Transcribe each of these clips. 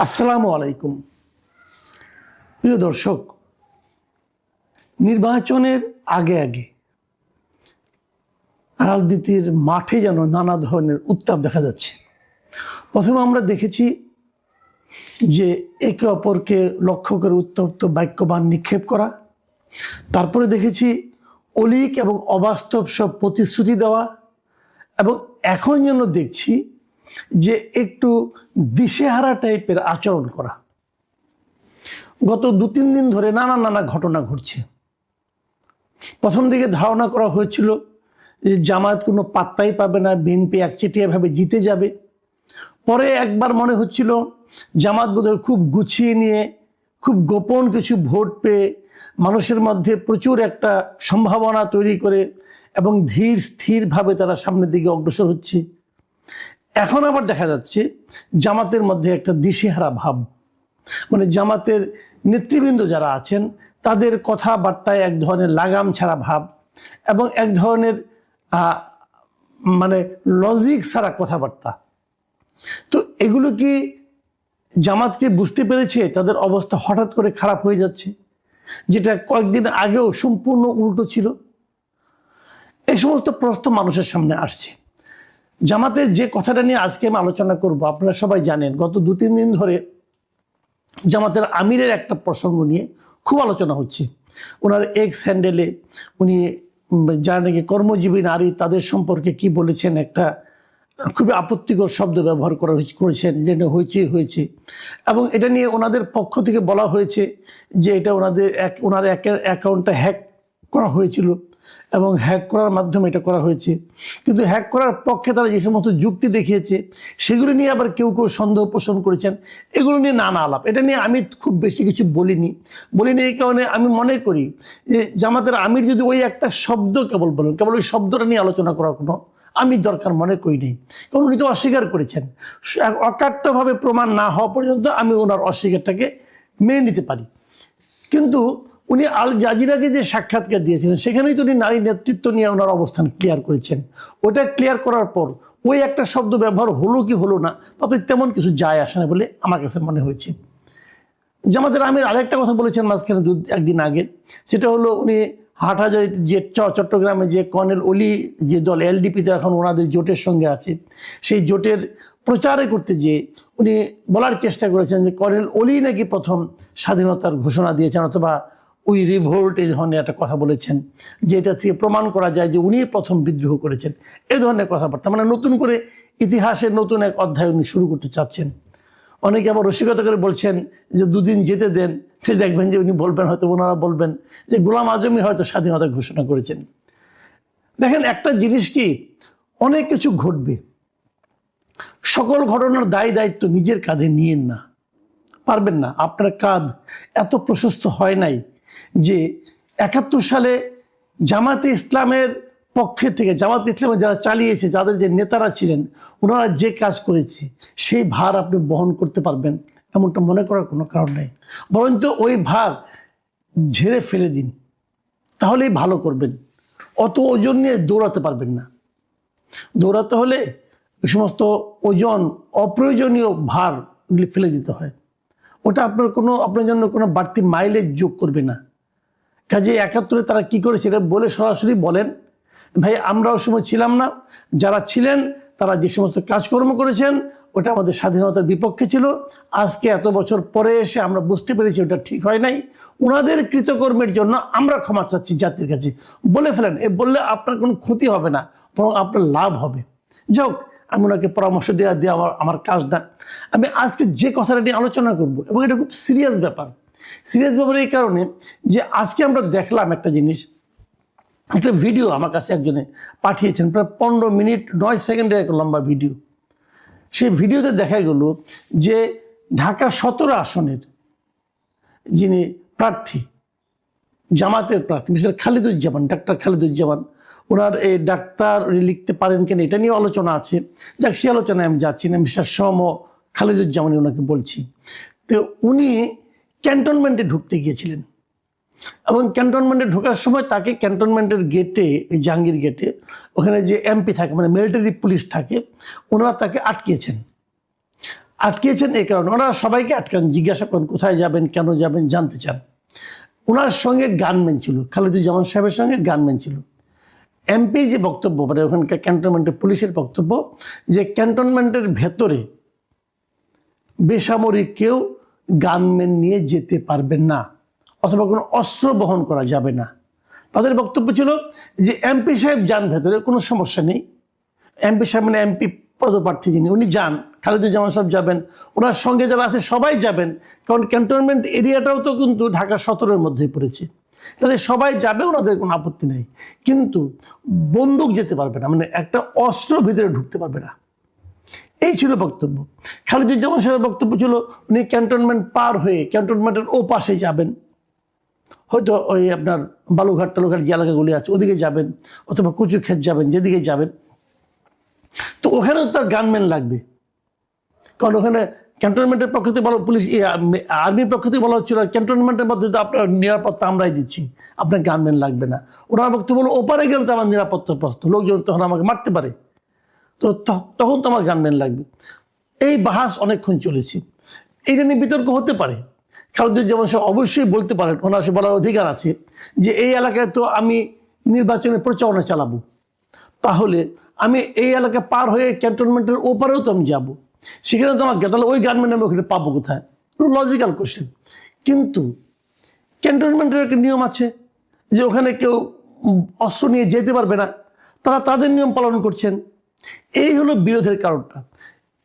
আসসালামু আলাইকুম। প্রিয় দর্শক, নির্বাচনের আগে আগে রাজনীতির মাঠে যেন নানা ধরনের উত্তাপ দেখা যাচ্ছে। প্রথমে আমরা দেখেছি যে একে অপরকে লক্ষ্য করে উত্তপ্ত বাক্যবাণ নিক্ষেপ করা, তারপরে দেখেছি অলীক এবং অবাস্তব সব প্রতিশ্রুতি দেওয়া, এবং এখন যেন দেখছি যে একটু দিশেহারা টাইপের আচরণ করা। গত 2-3 দিন ধরে নানা ঘটনা ঘটছে। প্রথম দিকে ধারণা করা হয়েছিল যে জামায়াত কোনো পাত্তাই পাবে না, বিএনপি একচেটিয়াভাবে জিতে যাবে। পরে একবার মনে হচ্ছিল জামায়াত বোধহয় খুব গুছিয়ে নিয়ে খুব গোপন কিছু ভোট পেয়ে মানুষের মধ্যে প্রচুর একটা সম্ভাবনা তৈরি করে এবং ধীর স্থিরভাবে তারা সামনের দিকে অগ্রসর হচ্ছে। এখন আবার দেখা যাচ্ছে জামাতের মধ্যে একটা দিশেহারা ভাব, মানে জামাতের নেতৃবৃন্দ যারা আছেন তাদের কথাবার্তায় এক ধরনের লাগাম ছাড়া ভাব এবং এক ধরনের মানে লজিক ছাড়া কথাবার্তা। তো এগুলো কি জামাতকে বুঝতে পেরেছে তাদের অবস্থা হঠাৎ করে খারাপ হয়ে যাচ্ছে, যেটা কয়েকদিন আগেও সম্পূর্ণ উল্টো ছিল? এই সমস্ত প্রশ্ন মানুষের সামনে আসছে। জামাতের যে কথাটা নিয়ে আজকে আমি আলোচনা করব, আপনারা সবাই জানেন গত 2-3 দিন ধরে জামাতের আমিরের একটা প্রসঙ্গ নিয়ে খুব আলোচনা হচ্ছে। ওনার এক্স হ্যান্ডেলে উনি যারা নাকি কর্মজীবী নারী তাদের সম্পর্কে কি বলেছেন, একটা খুবই আপত্তিকর শব্দ ব্যবহার করেছেন, যেটা হয়েছে। এবং এটা নিয়ে ওনাদের পক্ষ থেকে বলা হয়েছে যে এটা ওনার অ্যাকাউন্টটা হ্যাক করা হয়েছিল এবং হ্যাক করার মাধ্যমে এটা করা হয়েছে। কিন্তু হ্যাক করার পক্ষে তারা যে সমস্ত যুক্তি দেখিয়েছে সেগুলো নিয়ে আবার কেউ সন্দেহ পোষণ করেছেন। এগুলো নিয়ে নানা আলাপ। এটা নিয়ে আমি খুব বেশি কিছু বলিনি। এই কারণে আমি মনে করি যে জামাতের আমির যদি ওই একটা শব্দ কেবল বলেন, কেবল ওই শব্দটা নিয়ে আলোচনা করার কোনো আমি দরকার মনে করি নেই, কারণ উনি তো অস্বীকার করেছেন। অকাট্যভাবে প্রমাণ না হওয়া পর্যন্ত আমি ওনার অস্বীকারটাকে মেনে নিতে পারি। কিন্তু উনি আল জাজিরাকে যে সাক্ষাৎকার দিয়েছিলেন সেখানেই তো উনি নারী নেতৃত্ব নিয়ে ওনার অবস্থান ক্লিয়ার করেছেন। ওটা ক্লিয়ার করার পর ওই একটা শব্দ ব্যবহার হলো কি হলো না তাতে তেমন কিছু যায় আসে না বলে আমার কাছে মনে হয়েছে। জামাতের আমির আরেকটা কথা বলেছেন মাঝখানে একদিন আগে, সেটা হলো উনি হাটহাজারী যে চট্টগ্রামে যে কর্নেল অলি যে দল এলডিপিতে এখন ওনাদের জোটের সঙ্গে আছে, সেই জোটের প্রচারে করতে গিয়ে উনি বলার চেষ্টা করেছেন যে কর্নেল অলি নাকি প্রথম স্বাধীনতার ঘোষণা দিয়েছেন, অথবা উই রিভোল্ট এই ধরনের একটা কথা বলেছেন, যে এটা থেকে প্রমাণ করা যায় যে উনি প্রথম বিদ্রোহ করেছেন। এই ধরনের কথাবার্তা, মানে নতুন করে ইতিহাসের নতুন এক অধ্যায় উনি শুরু করতে চাচ্ছেন। অনেকে আবার রসিকতা করে বলছেন যে 2 দিন যেতে দেন, সে দেখবেন যে উনি বলবেন, হয়তো ওনারা বলবেন যে গোলাম আজমই হয়তো স্বাধীনতা ঘোষণা করেছেন। দেখেন, একটা জিনিস কি, অনেক কিছু ঘটবে, সকল ঘটনার দায়িত্ব নিজের কাঁধে নিয়েন না, পারবেন না। আপনার কাঁধ এত প্রশস্ত হয় নাই যে 71 সালে জামাতে ইসলামের পক্ষে থেকে, জামাতে ইসলামের যারা চালিয়েছে, যাদের যে নেতারা ছিলেন, ওনারা যে কাজ করেছে সেই ভার আপনি বহন করতে পারবেন এমনটা মনে করার কোনো কারণ নেই। বরঞ্চ ওই ভার ঝেড়ে ফেলে দিন, তাহলেই ভালো করবেন। অত ওজন নিয়ে দৌড়াতে পারবেন না। দৌড়াতে হলে ওই সমস্ত ওজন, অপ্রয়োজনীয় ভার ওগুলি ফেলে দিতে হয়। ওটা আপনার জন্য কোনো বাড়তি মাইলেজ যোগ করবে না। কাজে 71-এ তারা কি করেছে এটা বলে সরাসরি বলেন, ভাই আমরা ওই সময় ছিলাম না, যারা ছিলেন তারা যে সমস্ত কাজকর্ম করেছেন ওটা আমাদের স্বাধীনতার বিপক্ষে ছিল। আজকে এত বছর পরে এসে আমরা বুঝতে পেরেছি ওটা ঠিক হয় নাই, ওনাদের কৃতকর্মের জন্য আমরা ক্ষমা চাচ্ছি জাতির কাছে, বলে ফেলেন। এ বললে আপনার কোনো ক্ষতি হবে না, বরং আপনার লাভ হবে। যাই হোক, আমি ওনাকে পরামর্শ দেওয়া আমার কাজ না। আমি আজকে যে কথাটা নিয়ে আলোচনা করব, এবং এটা খুব সিরিয়াস ব্যাপার এই কারণে যে আজকে আমরা দেখলাম একটা জিনিস, একটা ভিডিও আমার কাছে একজনে পাঠিয়েছেন, প্রায় 15 মিনিট 9 সেকেন্ডের একটা লম্বা ভিডিও। সেই ভিডিওতে দেখা গেল যে ঢাকা 17 আসনের যিনি প্রার্থী, জামাতের প্রার্থী মিস্টার খালিদুজ্জামান, ডাক্তার খালিদুজ্জামান, ওনার এই ডাক্তার লিখতে পারেন কেন এটা নিয়ে আলোচনা আছে। যাক, সে আলোচনায় আমি যাচ্ছি না, মিস্টার খালিদুজ্জামানই ওনাকে বলছি। তো উনি ক্যান্টনমেন্টে ঢুকতে গিয়েছিলেন, এবং ক্যান্টনমেন্টে ঢোকার সময় তাকে ক্যান্টনমেন্টের গেটে, জাহাঙ্গীর গেটে, ওখানে যে এমপি থাকে, মানে মিলিটারি পুলিশ থাকে, ওনারা তাকে আটকিয়েছেন। আটকিয়েছেন এই কারণে ওনারা সবাইকে আটকান, জিজ্ঞাসা করেন কোথায় যাবেন, কেন যাবেন, জানতে চান। ওনার সঙ্গে গানম্যান ছিল, খালেদুজ্জামান সাহেবের সঙ্গে গানম্যান ছিল। এমপির যে বক্তব্য, মানে ওখানকার ক্যান্টনমেন্টের পুলিশের বক্তব্য, যে ক্যান্টনমেন্টের ভেতরে বেসামরিক কেউ গানম্যান নিয়ে যেতে পারবেন না, অথবা কোনো অস্ত্র বহন করা যাবে না। তাদের বক্তব্য ছিল যে এমপি সাহেব যান ভেতরে, কোনো সমস্যা নেই। এমপি সাহেব মানে এমপি পদপ্রার্থী যিনি, উনি যান, খালেদুজ্জামান সাহেব যাবেন, ওনার সঙ্গে যারা আছে সবাই যাবেন, কারণ ক্যান্টনমেন্ট এরিয়াটাও তো কিন্তু ঢাকা 17-এর মধ্যেই পড়েছে, তাদের সবাই যাবে, ওনাদের কোনো আপত্তি নেই। কিন্তু বন্দুক যেতে পারবে না, মানে একটা অস্ত্র ভিতরে ঢুকতে পারবে না, এই ছিল বক্তব্য। খালেদুজ্জামান সাহেবের বক্তব্য ছিল উনি ক্যান্টনমেন্ট পার হয়ে ক্যান্টনমেন্টের ও পাশে যাবেন, হয়তো ওই আপনার বালুঘাট টালুঘাট যে এলাকাগুলি আছে ওদিকে যাবেন, অথবা কচুক্ষেত যাবেন, যেদিকে যাবেন। তো ওখানেও তার গানম্যান লাগবে, কারণ ওখানে ক্যান্টনমেন্টের পক্ষ থেকে বলা, পুলিশ আর্মির পক্ষ থেকে বলা হচ্ছিল ক্যান্টনমেন্টের মধ্যে তো আপনার নিরাপত্তা আমরাই দিচ্ছি, আপনার গানম্যান লাগবে না। ওনার বক্তব্য বলো ওপারে গেলে তো আমার নিরাপত্তা প্রশ্ন, লোকজন তখন আমাকে মারতে পারে, তো তখন তো আমার গানম্যান লাগবে। এই বাহাস অনেকক্ষণ চলেছে, এইটা নিয়ে বিতর্ক হতে পারে। খালেদুজ্জামান সাহেব অবশ্যই বলতে পারেন, ওনার সে বলার অধিকার আছে যে এই এলাকায় তো আমি নির্বাচনের প্রচারণা চালাবো, তাহলে আমি এই এলাকা পার হয়ে ক্যান্টনমেন্টের ওপারেও তো আমি যাবো, সেখানে তো আমাকে, তাহলে ওই গানম্যান আমি ওখানে পাবো কোথায়? Logical question. কিন্তু ক্যান্টনমেন্টের একটা নিয়ম আছে যে ওখানে কেউ অস্ত্র নিয়ে যেতে পারবে না, তারা তাদের নিয়ম পালন করছেন। এই হলো বিরোধের কারণটা।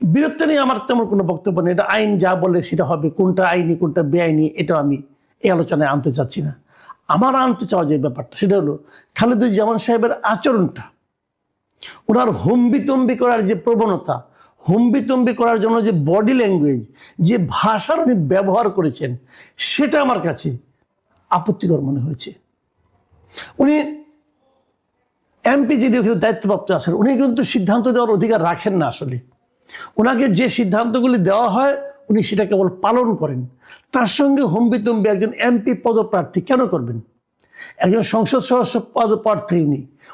বিরোধটা নিয়ে আমার তেমন কোনো বক্তব্য নেই, এটা আইন যা বলে সেটা হবে, কোনটা আইনি কোনটা বেআইনি এটা আমি এই আলোচনায় আনতে চাচ্ছি না। আমার আনতে চাওয়া যে ব্যাপারটা সেটা হলো খালেদুজ্জামান সাহেবের আচরণটা, ওনার হম্বিতম্বি করার যে প্রবণতা, হম্বিতম্বি করার জন্য যে বডি ল্যাঙ্গুয়েজ, যে ভাষার উনি ব্যবহার করেছেন, সেটা আমার কাছে আপত্তিকর মনে হয়েছে। উনি এমপি যিনি দায়িত্বপ্রাপ্ত আছেন, উনি কিন্তু সিদ্ধান্ত দেওয়ার অধিকার রাখেন না। আসলে ওনাকে যে সিদ্ধান্তগুলি দেওয়া হয় উনি সেটা কেবল পালন করেন। তার সঙ্গে হম্বিতম্বি একজন এমপি পদপ্রার্থী কেন করবেন? একজন সংসদ সদস্য পদপ্রার্থী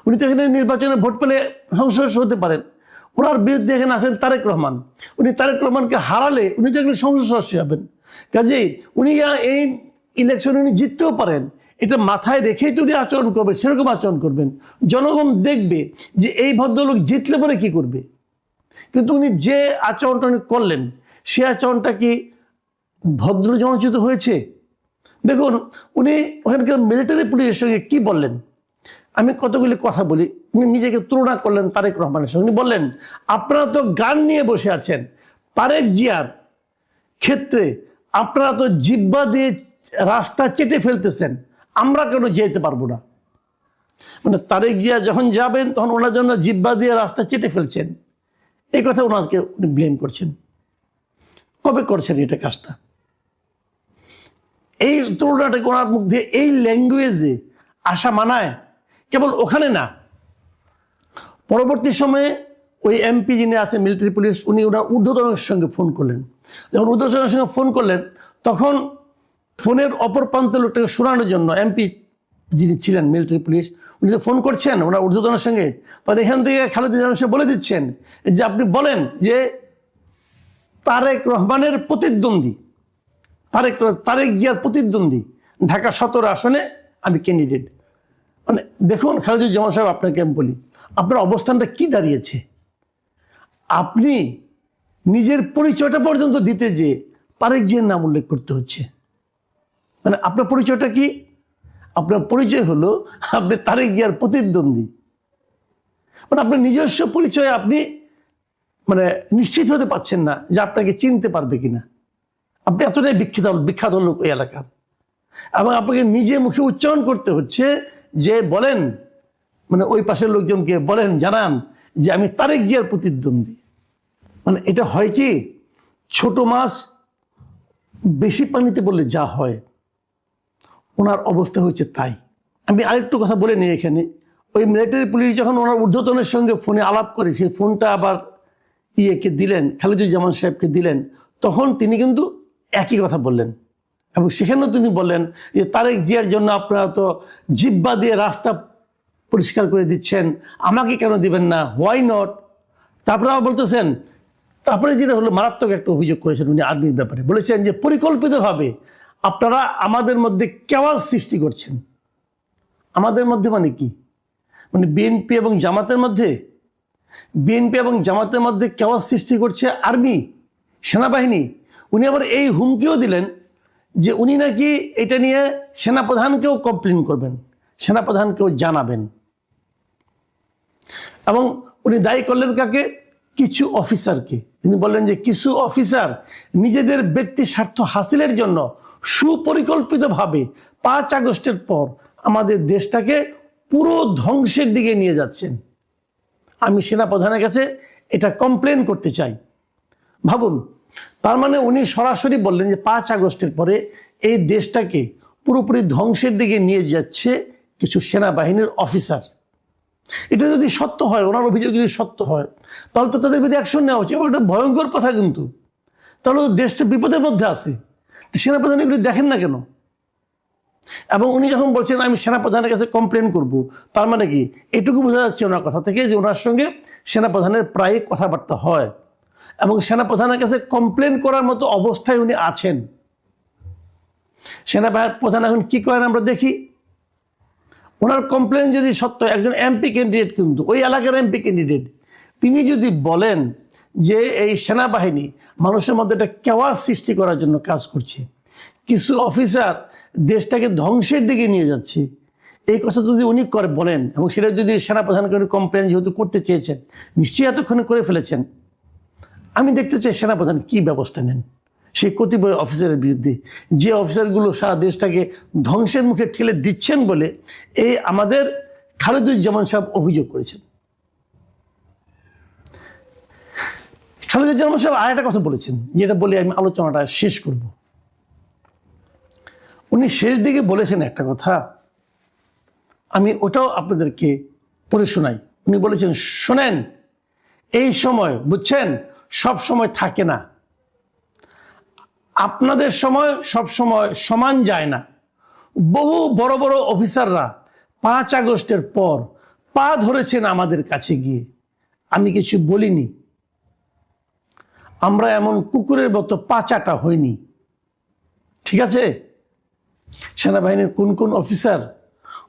উনি তো এখানে নির্বাচনে ভোট পেলে সংসদ সদস্য হতে পারেন। ওনার বিরুদ্ধে এখানে আছেন তারেক রহমান, উনি তারেক রহমানকে হারালে উনি তো এখানে সংসদ সদস্য হবেন। কাজেই উনি এই ইলেকশনে উনি জিততেও পারেন, এটা মাথায় রেখেই তো উনি আচরণ করবেন, সেরকম আচরণ করবেন। জনগণ দেখবে যে এই ভদ্রলোক জিতলে পরে কি করবে। কিন্তু উনি যে আচরণটা উনি করলেন, সে আচরণটা কি ভদ্র জনচিত হয়েছে? দেখুন উনি ওখানকার মিলিটারি পুলিশের সঙ্গে কি বললেন, আমি কতগুলি কথা বলি। উনি নিজেকে তুলনা করলেন তারেক রহমানের সঙ্গে। উনি বললেন আপনারা তো গান নিয়ে বসে আছেন, তারেক জিয়ার ক্ষেত্রে আপনারা তো জিহ্বা দিয়ে রাস্তা চেটে ফেলতেছেন, আমরা কেন যেতে পারবো না? মানে তারেক জিয়া যখন যাবেন তখন ওনার জন্য জিহ্বা দিয়ে রাস্তা চেটে ফেলছেন, এই কথা ওনাকে উনি ব্লেম করছেন। কবে করছেন এটা কাজটা? এই তুলনাটা ওনার মধ্যে এই ল্যাঙ্গুয়েজে আসা মানায়? কেবল ওখানে না, পরবর্তী সময়ে ওই এমপি যিনি আছেন মিলিটারি পুলিশ, উনি ওনার ঊর্ধ্বতনের সঙ্গে ফোন করলেন। যখন ঊর্ধ্বতনের সঙ্গে ফোন করলেন তখন ফোনের অপর প্রান্তের লোকটাকে শোনানোর জন্য এমপি যিনি ছিলেন মিলিটারি পুলিশ, উনি তো ফোন করছেন ওনার ঊর্ধ্বতনের সঙ্গে, তখন এখান থেকে খালেদুজ্জামান সাহেব বলে দিচ্ছেন যে আপনি বলেন যে তারেক রহমানের প্রতিদ্বন্দ্বী, তারেক জিয়ার প্রতিদ্বন্দ্বী ঢাকা 17 আসনে আমি ক্যান্ডিডেট। মানে দেখুন খালেদুজ্জামান সাহেব, আপনাকে আমি বলি আপনার অবস্থানটা কি দাঁড়িয়েছে। আপনি নিজের পরিচয়টা পর্যন্ত দিতে যে তারেক জিয়ার নাম উল্লেখ করতে হচ্ছে। মানে আপনার পরিচয়টা কি? আপনার পরিচয় হলো আপনি তারেক জিয়ার প্রতিদ্বন্দ্বী। মানে আপনার নিজস্ব পরিচয় আপনি মানে নিশ্চিত হতে পারছেন না যে আপনাকে চিনতে পারবে কিনা। আপনি এতটাই বিখ্যাত লোক ওই এলাকার, এবং আপনাকে নিজে মুখে উচ্চারণ করতে হচ্ছে যে বলেন, মানে ওই পাশের লোকজনকে বলেন, জানান যে আমি তারেক জিয়ার প্রতিদ্বন্দ্বী। মানে এটা হয় কি, ছোট মাছ বেশি পানিতে বললে যা হয়, ওনার অবস্থা হয়েছে তাই। আমি আরেকটু কথা বলে নিই এখানে, ওই মিলিটারি পুলিশ যখন ওনার ঊর্ধ্বতনের সঙ্গে ফোনে আলাপ করে সেই ফোনটা আবার ইয়েকে দিলেন, খালেদুজ্জামান সাহেবকে দিলেন, তখন তিনি কিন্তু একই কথা বললেন। এবং সেখানেও তিনি বললেন যে তারেক জিয়ার জন্য আপনারা তো জিহ্বা দিয়ে রাস্তা পরিষ্কার করে দিচ্ছেন, আমাকে কেন দিবেন না, হোয়াই নট? তারপরে আবার বলতেছেন তারপরে যেটা হলো, মারাত্মক একটা অভিযোগ করেছেন উনি আর্মির ব্যাপারে, বলেছেন যে পরিকল্পিতভাবে আপনারা আমাদের মধ্যে কেওয়াস সৃষ্টি করছেন। আমাদের মধ্যে মানে কি? মানে বিএনপি এবং জামাতের মধ্যে? বিএনপি এবং জামাতের মধ্যে কেওয়াস সৃষ্টি করছে আর্মি, সেনাবাহিনী। উনি আবার এই হুমকিও দিলেন যে উনি নাকি এটা নিয়ে সেনাপ্রধানকেও কমপ্লেন করবেন, সেনাপ্রধানকেও জানাবেন। এবং উনি দায়ী করলেন কাকে? কিছু অফিসারকে। তিনি বললেন যে কিছু অফিসার নিজেদের ব্যক্তি স্বার্থ হাসিলের জন্য সুপরিকল্পিতভাবে 5 আগস্টের পর আমাদের দেশটাকে পুরো ধ্বংসের দিকে নিয়ে যাচ্ছেন। আমি সেনাপ্রধানের কাছে এটা কমপ্লেন করতে চাই। ভাবুন, তার মানে উনি সরাসরি বললেন যে 5 আগস্টের পরে এই দেশটাকে পুরোপুরি ধ্বংসের দিকে নিয়ে যাচ্ছে কিছু সেনাবাহিনীর অফিসার। এটা যদি সত্য হয়, ওনার অভিযোগ যদি সত্য হয়, তাহলে তো তাদের বিরুদ্ধে অ্যাকশন নেওয়া উচিত। এটা ভয়ঙ্কর কথা কিন্তু। তাহলে দেশটা বিপদের মধ্যে আছে। সেনাপ্রধান এগুলি দেখেন না কেন? এবং উনি যখন বলছেন আমি সেনাপ্রধানের কাছে কমপ্লেন করব, তার মানে কি? এটুকু বোঝা যাচ্ছে ওনার কথা থেকে যে ওনার সঙ্গে সেনাপ্রধানের প্রায় কথাবার্তা হয় এবং সেনাপ্রধানের কাছে কমপ্লেন করার মতো অবস্থায় উনি আছেন। সেনাপ্রধান এখন কি করেন আমরা দেখি। ওনার কমপ্লেন যদি সত্য, একজন এমপি ক্যান্ডিডেট, কিন্তু ওই এলাকার এমপি ক্যান্ডিডেট, তিনি যদি বলেন যে এই সেনাবাহিনী মানুষের মধ্যে একটা কেওয়াস সৃষ্টি করার জন্য কাজ করছে, কিছু অফিসার দেশটাকে ধ্বংসের দিকে নিয়ে যাচ্ছে, এই কথা যদি উনি বলেন এবং সেটা যদি সেনাপ্রধানকে উনি কমপ্লেন যেহেতু করতে চেয়েছেন, নিশ্চয়ই এতক্ষণে করে ফেলেছেন, আমি দেখতে চাই সেনাপ্রধান কি ব্যবস্থা নেন সেই কতিপয় অফিসারের বিরুদ্ধে, যে অফিসারগুলো সারা দেশটাকে ধ্বংসের মুখে ঠেলে দিচ্ছেন বলে এই আমাদের খালেদুজ্জামান সাহেব অভিযোগ করেছেন। খালেদুজ্জামান সাহেব আর একটা কথা বলেছেন, যেটা বলে আমি আলোচনাটা শেষ করব। উনি শেষ দিকে বলেছেন একটা কথা, আমি ওটাও আপনাদেরকে পড়ে শোনাই। উনি বলেছেন, শোনেন, এই সময় বুঝছেন সব সময় থাকে না, আপনাদের সময় সব সময় সমান যায় না। বহু বড় বড় অফিসাররা 5 আগস্টের পর পা ধরেছেন আমাদের কাছে গিয়ে, আমি কিছু বলিনি। আমরা এমন কুকুরের মতো পা চাটা হইনি। ঠিক আছে? সেনাবাহিনীর কোন কোন অফিসার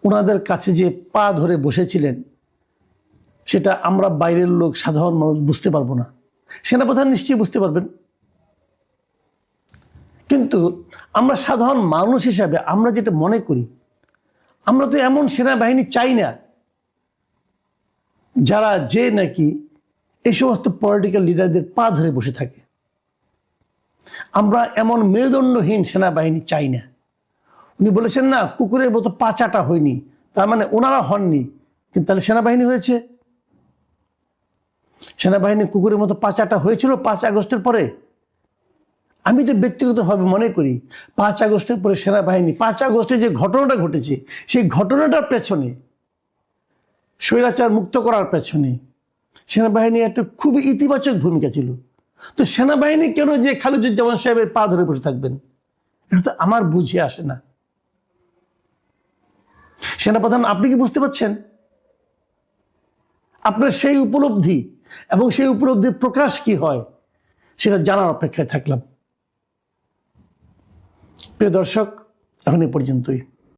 ওনাদের কাছে যে পা ধরে বসেছিলেন সেটা আমরা বাইরের লোক, সাধারণ মানুষ বুঝতে পারবো না। সেনাপ্রধান নিশ্চয়ই বুঝতে পারবেন। কিন্তু আমরা সাধারণ মানুষ হিসাবে আমরা যেটা মনে করি, আমরা তো এমন সেনাবাহিনী চাই না যারা যে নাকি এই সমস্ত পলিটিক্যাল লিডারদের পা ধরে বসে থাকে। আমরা এমন মেরুদণ্ডহীন সেনাবাহিনী চাই না। উনি বলেছেন না কুকুরের মতো পা চাটা হয়নি, তার মানে ওনারা হননি, কিন্তু তাহলে সেনাবাহিনী হয়েছে। সেনাবাহিনী কুকুরের মতো পা চাটা হয়েছিল 5 আগস্টের পরে। আমি তো ব্যক্তিগতভাবে মনে করি 5 আগস্টের পরে সেনাবাহিনী, 5 আগস্টে যে ঘটনাটা ঘটেছে সেই ঘটনাটার পেছনে, স্বৈরাচার মুক্ত করার পেছনে সেনাবাহিনী একটা খুবই ইতিবাচক ভূমিকা ছিল। তো সেনাবাহিনী কেন যে খালেদুজ্জামান সাহেবের পা ধরে বসে থাকবেন, এটা তো আমার বুঝে আসে না। সেনাপ্রধান, আপনি কি বুঝতে পারছেন? আপনার সেই উপলব্ধি এবং সেই উপলব্ধির প্রকাশ কি হয় সেটা জানার অপেক্ষায় থাকলাম। প্রিয় দর্শক, এখন এই পর্যন্তই।